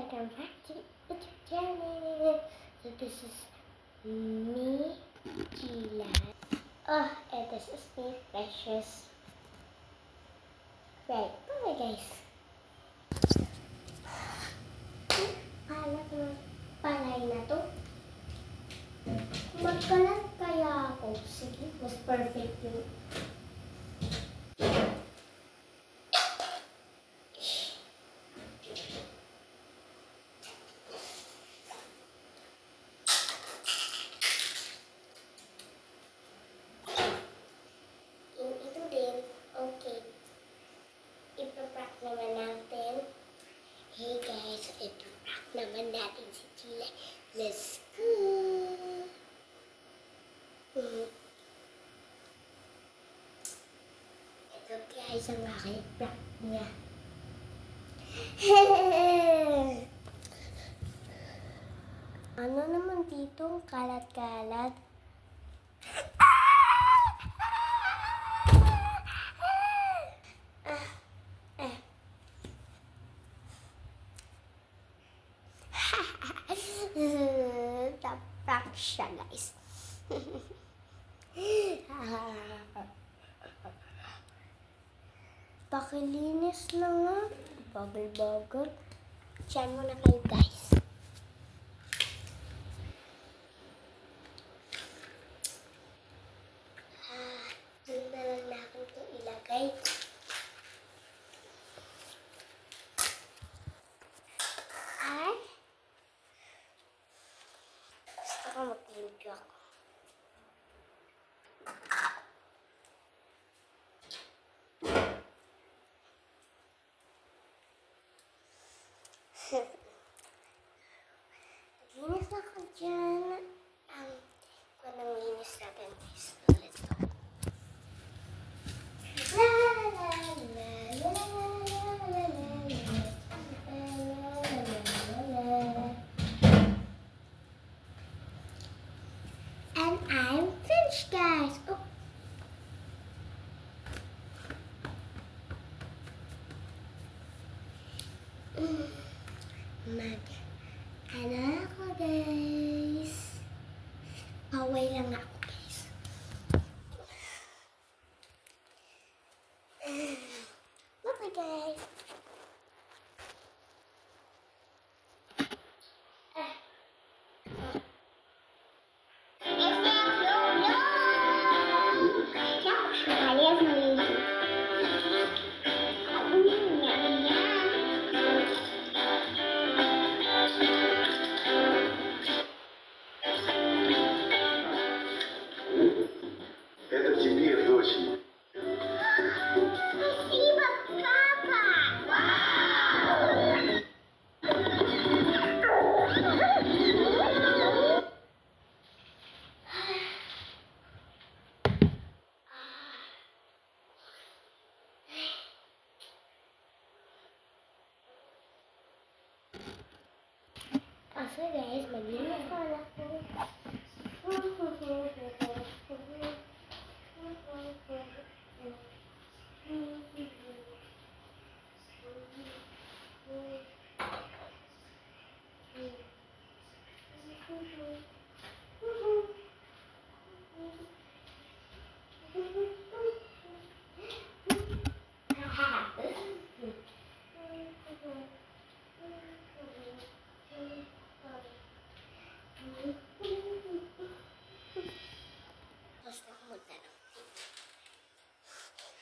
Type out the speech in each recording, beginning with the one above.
welcome back to YouTube channel. So this is me, Gila. Oh, and this is me, Precious. Right, bye guys. Alam mo, palay na to. Magkalat kaya ako. Sige, mas perfect yun. Ito din, okay. Ipaprank naman natin. Hey guys, ipaprank naman natin si Gila. Let's go! Ito guys ang aking prank niya. Ano naman dito ang kalat-kalat? Taprak siya guys. Pakilinis na nga. Bagal-bagal. Diyan muna kayo guys. Doon na lang natin ito ilagay. Ay. Gusto ko mag-limpyo ako. Linis na ako dyan. Kung anong linis natin guys. Let's go. La la la la la la la. And I'm finished guys. Oh. Ano ako guys? Away lang ako guys. Bye guys. Это тебе, дочь. Спасибо, папа! Also guys, maglinis na ako.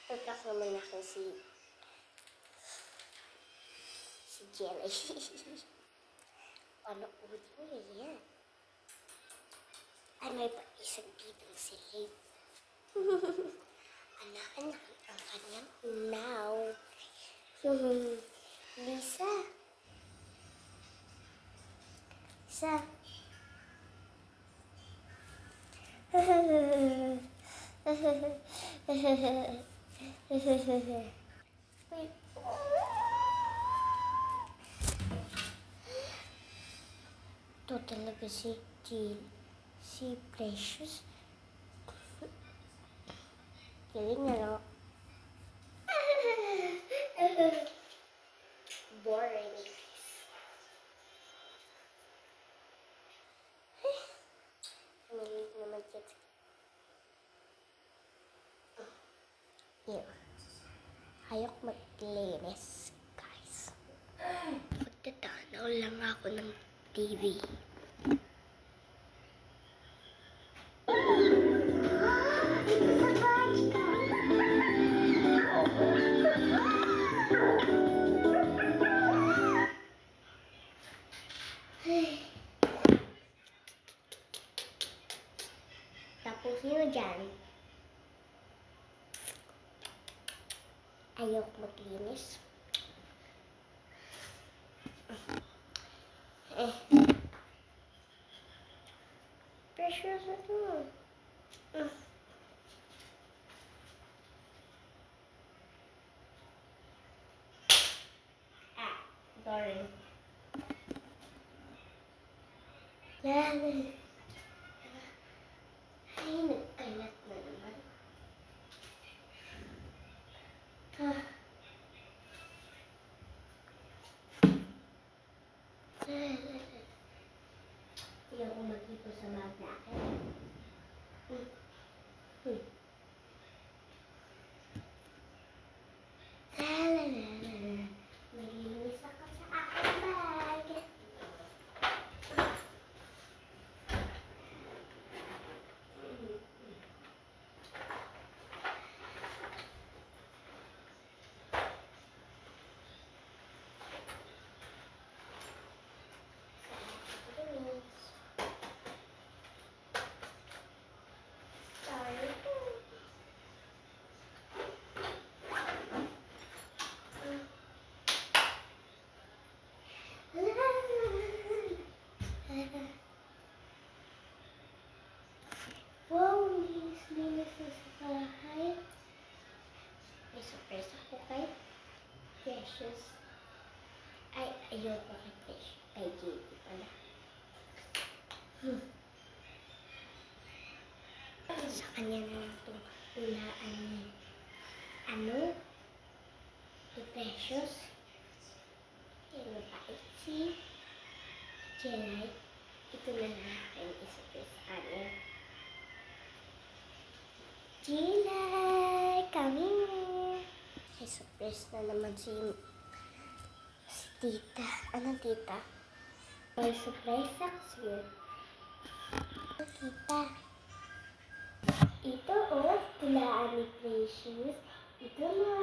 Pagkas naman ako si Jelly. Panoodin mo yan. Ay, may pa-isang kitang silip. Anak-anak ang kanyang unaw. Lisa. Lisa. Wait. Ito talaga si Precious. Galing na lang. Boring. Nagkakaroon lang ako ng TV. Tapos nyo dyan. Ayok maglinis. Precious na to. Sorry. Ay, nagkalat na naman. Hindi ako mag-ipo sa mga nakin. Maglinis ako sa aking bag. Wow, linis na sa bahay. May surprise ako kay Precious. Ay, ayoko kay Precious. Kay JD pala. Sa kanya na itong hulaan ni ni Precious. Yung mabait si Jelay. Ito na lang aking isa-surprise Jelay, come here. Ay, surprise na naman si tita. Anong tita? May surprise ako yun. Tita. Ito tulaan ni Precious. Ito na.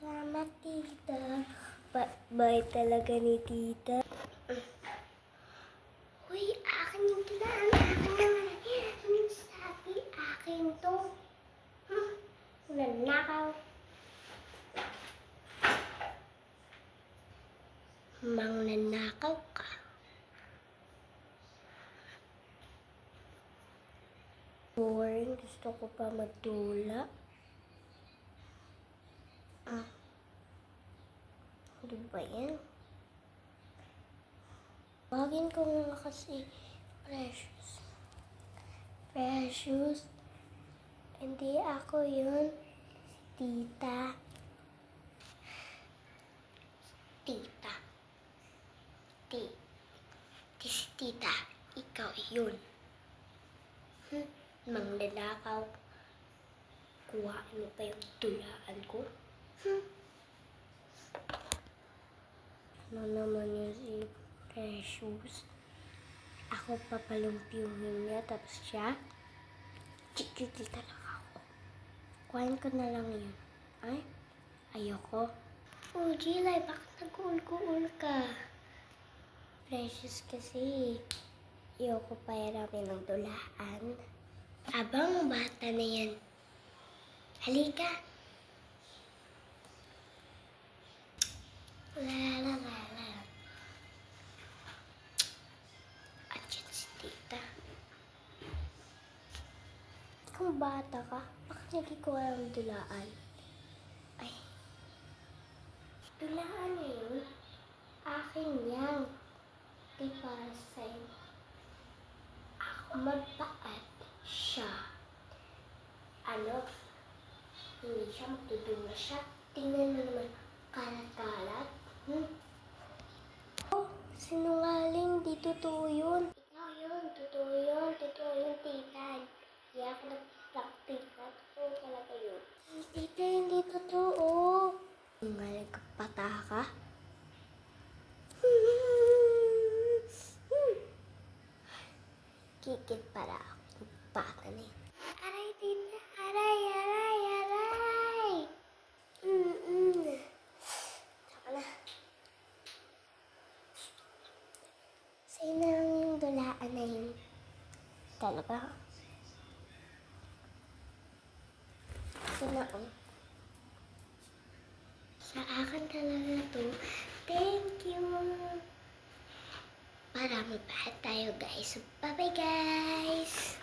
Salamat, tita. Bait talaga ni tita. Uy, akin yung tulaan. Anong sabi? Akin to. Nanakaw. Nanakaw ka. Boring. Gusto ko pa magtula. Ano ba yan? Tawagin ko nga kasi Precious. Precious. Hindi ako yun. Tita. Tita. Tita. Ikaw yun. Mangnanakaw. Kuhaan mo pa yung tulaan ko. Ano naman yun si Precious? Ako papalumpiyuhin niya, tapos siya, chikikita lang ako. Kuhain ko na lang yun. Ay, ayoko. Oh, Jelay, bakit nag-uul-kuul ka? Precious kasi, ayoko pa yarami ng tulaan. Abang bata na yan. Halika. La. Andiyan si tita. Kung bata ka, bakit nagkikuha ng dulaan? Ay. Dulaan na yun. Akin yan. Di para sa'yo. Ako mabait siya. Hindi siya magtutulong siya. Tingnan mo naman. Kalat-kalat. Oh, sinungaling. Di totoo yun. Ikaw yun. Totoo yun. Totoo yun, tita. Hindi ako nag-practice. Totoo talaga yun. Tita, hindi totoo. Sinungaling ka patak. talaga. Ito na, oh. Sa akin talaga to. Thank you. Marami pa tayo, guys. Bye-bye, guys.